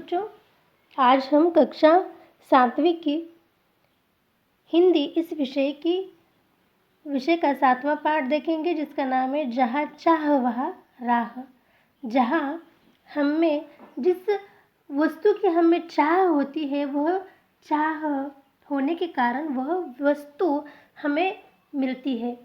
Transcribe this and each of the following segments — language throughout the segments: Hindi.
बच्चों, आज हम कक्षा 7वीं की हिंदी इस विषय का 7वां पाठ देखेंगे, जिसका नाम है जहाँ चाह वहाँ राह। जहाँ हमें जिस वस्तु की हमें चाह होती है, वह चाह होने के कारण वह वस्तु हमें मिलती है।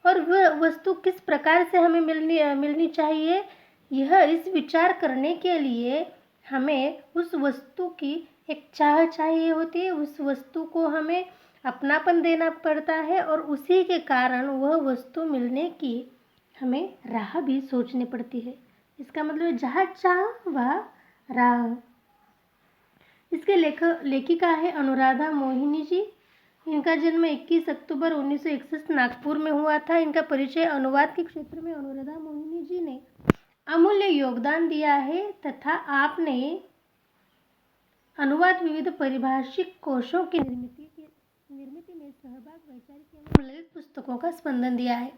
और वह वस्तु किस प्रकार से हमें मिलनी चाहिए, यह इस विचार करने के लिए हमें उस वस्तु की एक चाह चाहिए होती है। उस वस्तु को हमें अपनापन देना पड़ता है और उसी के कारण वह वस्तु मिलने की हमें राह भी सोचनी पड़ती है। इसका मतलब जहाँ चाह वह राह। इसके लेखिका है अनुराधा मोहिनी जी। इनका जन्म 21 अक्टूबर 1961 नागपुर में हुआ था। इनका परिचय अनुवाद के क्षेत्र में अनुराधा मोहिनी जी ने अमूल्य योगदान दिया है तथा आपने अनुवाद विविध पारिभाषिक कोशों की निर्मिति में सहभाग, वैचारिक एवं ललित पुस्तकों का स्पंदन दिया है।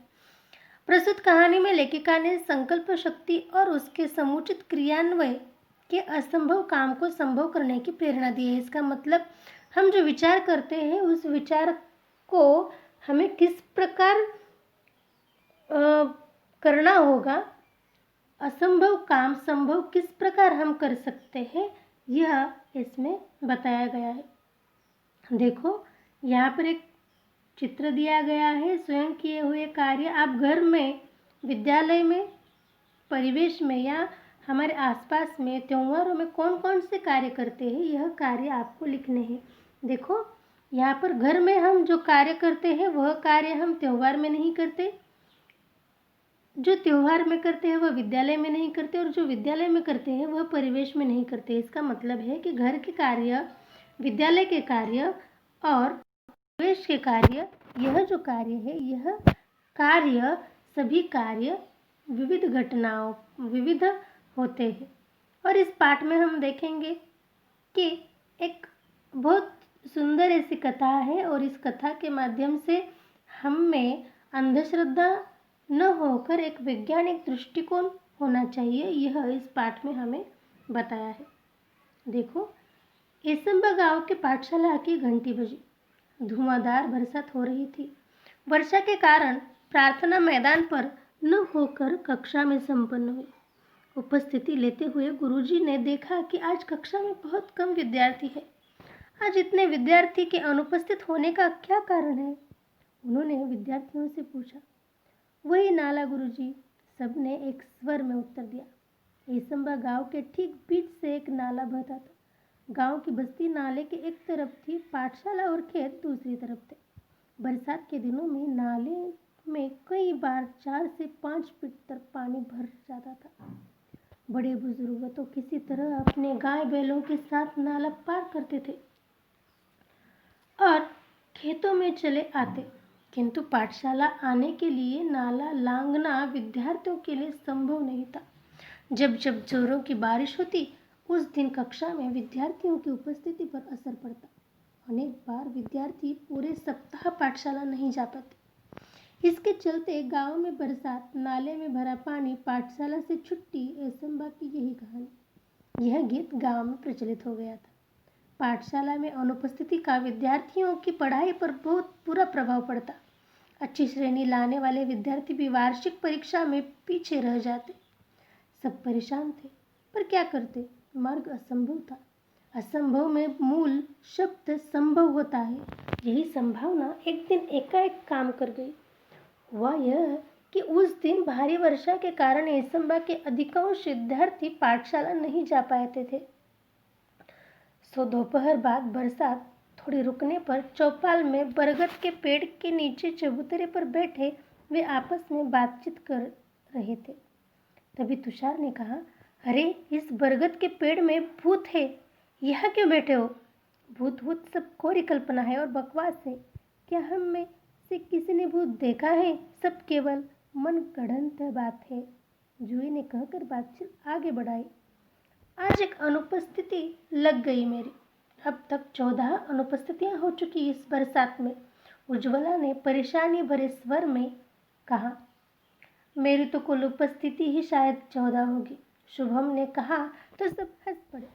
प्रस्तुत कहानी में लेखिका ने संकल्प शक्ति और उसके समुचित क्रियान्वयन के असंभव काम को संभव करने की प्रेरणा दी है। इसका मतलब हम जो विचार करते हैं, उस विचार को हमें किस प्रकार करना होगा, असंभव काम संभव किस प्रकार हम कर सकते हैं, यह इसमें बताया गया है। देखो, यहाँ पर एक चित्र दिया गया है। स्वयं किए हुए कार्य आप घर में, विद्यालय में, परिवेश में या हमारे आसपास में त्योहारों में कौन कौन से कार्य करते हैं, यह कार्य आपको लिखने हैं। देखो, यहाँ पर घर में हम जो कार्य करते हैं, वह कार्य हम त्योहार में नहीं करते। जो त्योहार में करते हैं वह विद्यालय में नहीं करते, और जो विद्यालय में करते हैं वह परिवेश में नहीं करते। इसका मतलब है कि घर के कार्य, विद्यालय के कार्य और परिवेश के कार्य, यह जो कार्य है, यह कार्य सभी कार्य विविध घटनाओं विविध होते हैं। और इस पाठ में हम देखेंगे कि एक बहुत सुंदर ऐसी कथा है, और इस कथा के माध्यम से हमें अंधश्रद्धा न होकर एक वैज्ञानिक दृष्टिकोण होना चाहिए, यह इस पाठ में हमें बताया है। देखो, एसंबा गांव के पाठशाला की घंटी बजी। धुआंधार बरसात हो रही थी। वर्षा के कारण प्रार्थना मैदान पर न होकर कक्षा में संपन्न हुई। उपस्थिति लेते हुए गुरुजी ने देखा कि आज कक्षा में बहुत कम विद्यार्थी है। आज इतने विद्यार्थी के अनुपस्थित होने का क्या कारण है? उन्होंने विद्यार्थियों से पूछा। वही नाला गुरुजी, सबने एक स्वर में उत्तर दिया। एसंबा गांव के ठीक बीच से एक नाला बहता था। गांव की बस्ती नाले के एक तरफ थी, पाठशाला और खेत दूसरी तरफ थे। बरसात के दिनों में नाले में कई बार 4 से 5 फीट तक पानी भर जाता था। बड़े बुजुर्ग तो किसी तरह अपने गाय बैलों के साथ नाला पार करते थे और खेतों में चले आते, किंतु पाठशाला आने के लिए नाला लांघना विद्यार्थियों के लिए संभव नहीं था। जब जब जोरों की बारिश होती, उस दिन कक्षा में विद्यार्थियों की उपस्थिति पर असर पड़ता। अनेक बार विद्यार्थी पूरे सप्ताह पाठशाला नहीं जा पाते। इसके चलते गांव में बरसात, नाले में भरा पानी, पाठशाला से छुट्टी, एसंबा की यही कहानी। यह गीत गांव में प्रचलित हो गया था। पाठशाला में अनुपस्थिति का विद्यार्थियों की पढ़ाई पर बहुत बुरा प्रभाव पड़ता। अच्छी श्रेणी लाने वाले विद्यार्थी भी वार्षिक परीक्षा में पीछे रह जाते। सब परेशान थे, पर क्या करते? मार्ग असंभव था। असंभव में मूल शब्द संभव होता है। यही संभावना एक दिन एकाएक काम कर गई। हुआ यह कि उस दिन भारी वर्षा के कारण एसंबा के अधिकांश विद्यार्थी पाठशाला नहीं जा पाते थे। सो दोपहर बाद बरसात थोड़ी रुकने पर चौपाल में बरगद के पेड़ के नीचे चबूतरे पर बैठे वे आपस में बातचीत कर रहे थे। तभी तुषार ने कहा, अरे, इस बरगद के पेड़ में भूत है, यहाँ क्यों बैठे हो? भूत सब कोरी कल्पना है और बकवास है। क्या हम में से किसी ने भूत देखा है? सब केवल मन गढ़ंत बात है, जूही ने कहकर बातचीत आगे बढ़ाई। आज एक अनुपस्थिति लग गई मेरी। अब तक 14 अनुपस्थितियां हो चुकी इस बरसात में। उज्ज्वला ने परेशानी भरे स्वर में कहा। मेरी तो कुल उपस्थिति ही शायद 14 होगी, शुभम ने कहा तो सब हंस पड़े।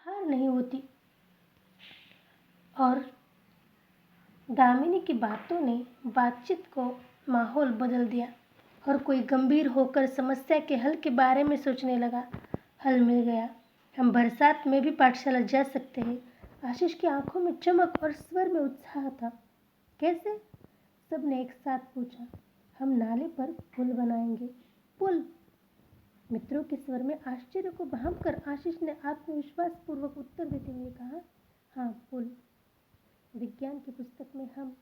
हार नहीं होती। और दामिनी की बातों ने बातचीत को माहौल बदल दिया और कोई गंभीर होकर समस्या के हल के बारे में सोचने लगा। हल मिल गया, हम बरसात में भी पाठशाला जा सकते हैं। आशीष की आंखों में चमक और स्वर में उत्साह था। कैसे? सबने एक साथ पूछा। हम नाले पर पुल बनाएंगे। पुल? मित्रों के स्वर में आश्चर्य को भांपकर आशीष ने आत्मविश्वास पूर्वक उत्तर देते हुए कहा, हाँ, पुल। विज्ञान की पुस्तक में हम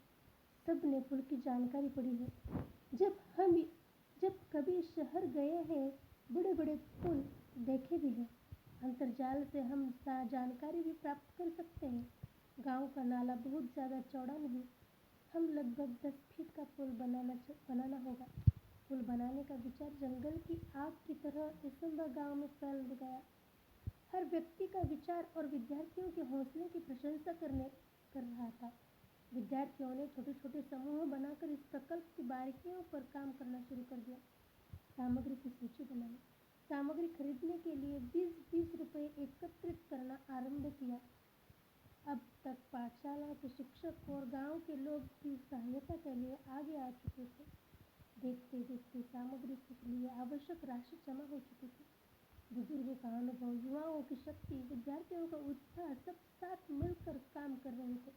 सब ने पुल की जानकारी पढ़ी है। जब कभी शहर गए हैं, बड़े बड़े पुल देखे भी हैं। अंतर्जाल से हम जानकारी भी प्राप्त कर सकते हैं। गांव का नाला बहुत ज़्यादा चौड़ा नहीं, हम लगभग 10 फीट का पुल बनाना होगा। पुल बनाने का विचार जंगल की आग की तरह इसम्बा गांव में फैल गया। हर व्यक्ति का विचार और विद्यार्थियों के हौसले की प्रशंसा कर रहा था। विद्यार्थियों ने छोटे छोटे समूह बनाकर इस प्रकल्प की बारीकियों पर काम करना शुरू कर दिया। सामग्री की सूची बनाई। सामग्री खरीदने के लिए 20-20 रुपए एकत्रित करना आरंभ किया। अब तक पाठशाला के शिक्षक और गांव के लोग भी सहायता के लिए आगे आ चुके थे। देखते देखते सामग्री के लिए आवश्यक राशि जमा हो चुकी थी। बुजुर्गों का अनुभव, युवाओं की शक्ति, विद्यार्थियों का उत्साह, सब साथ मिलकर काम कर रहे थे।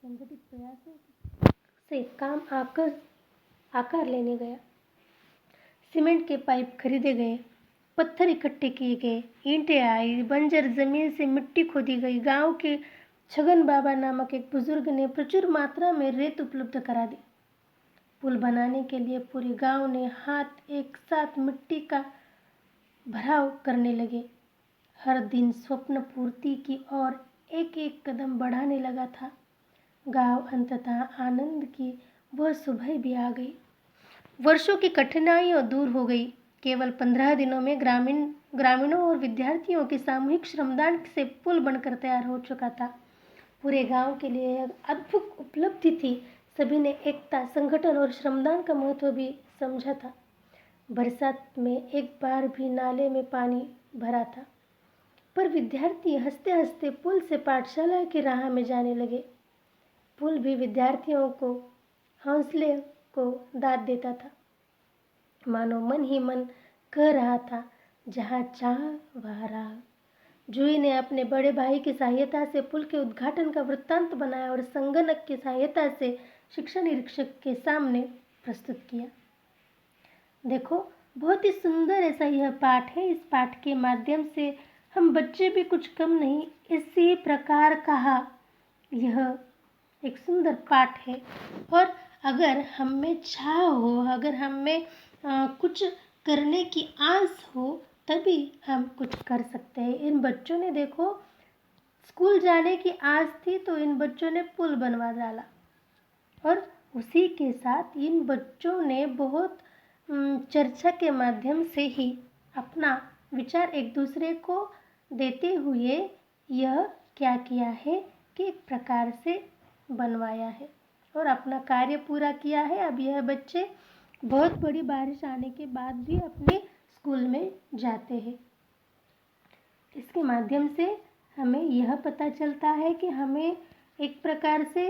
संगठित प्रयासों से काम आकार लेने गया। सीमेंट के पाइप खरीदे गए, पत्थर इकट्ठे किए गए, ईंटें आई, बंजर जमीन से मिट्टी खोदी गई। गांव के छगन बाबा नामक एक बुजुर्ग ने प्रचुर मात्रा में रेत उपलब्ध करा दी। पुल बनाने के लिए पूरे गांव ने हाथ एक साथ मिट्टी का भराव करने लगे। हर दिन स्वप्न पूर्ति की ओर एक एक कदम बढ़ाने लगा था। गांव अंततः आनंद की वह सुबह भी आ गई। वर्षों की कठिनाइयां दूर हो गई। केवल 15 दिनों में ग्रामीणों और विद्यार्थियों के सामूहिक श्रमदान से पुल बनकर तैयार हो चुका था। पूरे गांव के लिए यह अद्भुत उपलब्धि थी। सभी ने एकता, संगठन और श्रमदान का महत्व भी समझा था। बरसात में एक बार भी नाले में पानी भरा था, पर विद्यार्थी हंसते हंसते पुल से पाठशाला की राह में जाने लगे। पुल भी विद्यार्थियों को हौसले को दाद देता था। मानो मन ही मन कह रहा था, जहाँ चाह वहाँ राह। जूही ने अपने बड़े भाई की सहायता से पुल के उद्घाटन का वृत्तांत बनाया और संगणक की सहायता से शिक्षा निरीक्षक के सामने प्रस्तुत किया। देखो, बहुत ही सुंदर ऐसा यह पाठ है। इस पाठ के माध्यम से हम बच्चे भी कुछ कम नहीं, इसी प्रकार कहा यह एक सुंदर पाठ है। और अगर हम में चाह हो, अगर हम में कुछ करने की आस हो, तभी हम कुछ कर सकते हैं। इन बच्चों ने देखो, स्कूल जाने की आस थी तो इन बच्चों ने पुल बनवा डाला और उसी के साथ इन बच्चों ने बहुत चर्चा के माध्यम से ही अपना विचार एक दूसरे को देते हुए यह क्या किया है कि एक प्रकार से बनवाया है और अपना कार्य पूरा किया है। अब यह बच्चे बहुत बड़ी बारिश आने के बाद भी अपने स्कूल में जाते हैं। इसके माध्यम से हमें यह पता चलता है कि हमें एक प्रकार से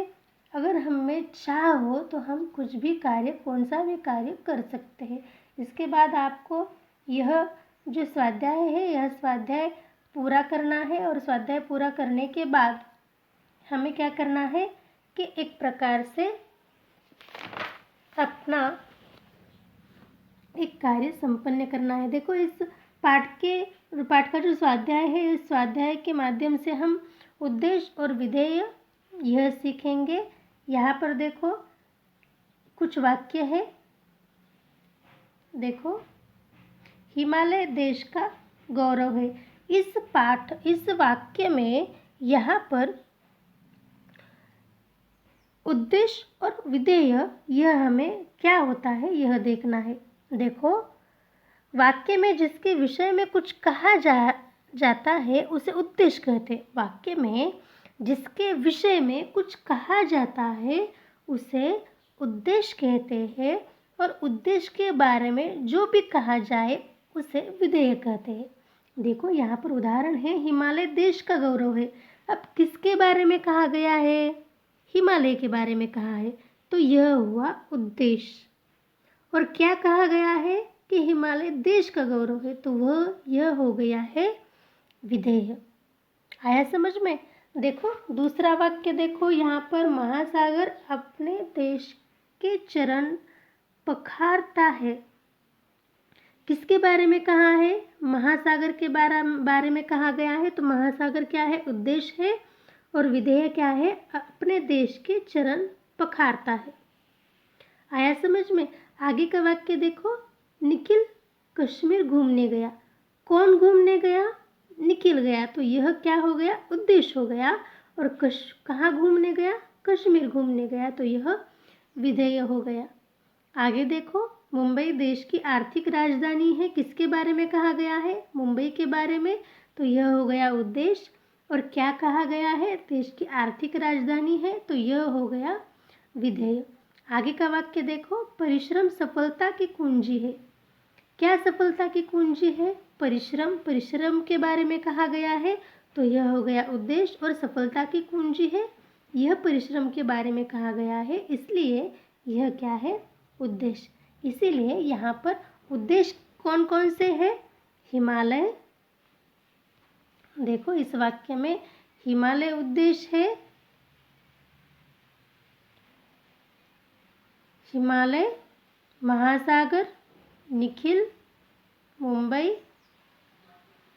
अगर हमें चाह हो तो हम कुछ भी कार्य, कौन सा भी कार्य कर सकते हैं। इसके बाद आपको यह जो स्वाध्याय है, यह स्वाध्याय पूरा करना है और स्वाध्याय पूरा करने के बाद हमें क्या करना है कि एक प्रकार से अपना एक कार्य संपन्न करना है। देखो, इस पाठ का जो स्वाध्याय है, इस स्वाध्याय के माध्यम से हम उद्देश्य और विधेय यह सीखेंगे। यहाँ पर देखो कुछ वाक्य है। देखो, हिमालय देश का गौरव है। इस वाक्य में यहाँ पर उद्देश्य और विधेय यह हमें क्या होता है यह देखना है। देखो, वाक्य में जिसके विषय में कुछ कहा जाता है उसे उद्देश्य कहते हैं। वाक्य में जिसके विषय में कुछ कहा जाता है उसे उद्देश्य कहते हैं और उद्देश्य के बारे में जो भी कहा जाए उसे विधेय कहते हैं। देखो यहाँ पर उदाहरण है, हिमालय देश का गौरव है। अब किसके बारे में कहा गया है? हिमालय के बारे में कहा है, तो यह हुआ उद्देश्य। और क्या कहा गया है कि हिमालय देश का गौरव है, तो यह हो गया है विधेय। आया समझ में? देखो दूसरा वाक्य देखो, यहाँ पर महासागर अपने देश के चरण पखारता है। किसके बारे में कहा है? महासागर के बारे में कहा गया है। तो महासागर क्या है? उद्देश्य है। और विधेय क्या है? अपने देश के चरण पखारता है। आया समझ में? आगे का वाक्य देखो, निखिल कश्मीर घूमने गया। कौन घूमने गया? निखिल गया। तो यह क्या हो गया? उद्देश्य हो गया। और कहाँ घूमने गया? कश्मीर घूमने गया। तो यह विधेय हो गया। आगे देखो, मुंबई देश की आर्थिक राजधानी है। किसके बारे में कहा गया है? मुंबई के बारे में। तो यह हो गया उद्देश्य। और क्या कहा गया है? देश की आर्थिक राजधानी है। तो यह हो गया विधेय। आगे का वाक्य देखो, परिश्रम सफलता की कुंजी है। क्या सफलता की कुंजी है? परिश्रम। परिश्रम के बारे में कहा गया है। तो यह हो गया उद्देश्य। और सफलता की कुंजी है, यह परिश्रम के बारे में कहा गया है, इसलिए यह क्या है? उद्देश्य। इसीलिए यहाँ पर उद्देश्य कौन कौन से हैं? हिमालय। देखो इस वाक्य में हिमालय उद्देश्य है, हिमालय, महासागर, निखिल, मुंबई,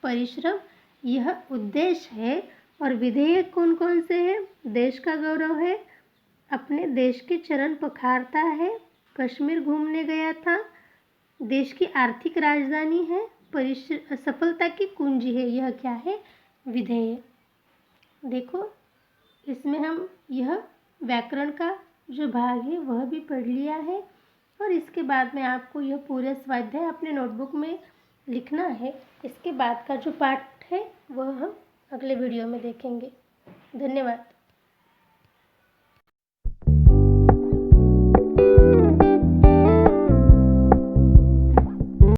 परिश्रम, यह उद्देश्य है। और विधेय कौन कौन से हैं? देश का गौरव है, अपने देश के चरण पखारता है, कश्मीर घूमने गया था, देश की आर्थिक राजधानी है, सफलता की कुंजी है, यह क्या है? विधेय। देखो इसमें हम यह व्याकरण का जो भाग है वह भी पढ़ लिया है। और इसके बाद में आपको यह पूरा स्वाध्याय अपने नोटबुक में लिखना है। इसके बाद का जो पाठ है वह हम अगले वीडियो में देखेंगे। धन्यवाद।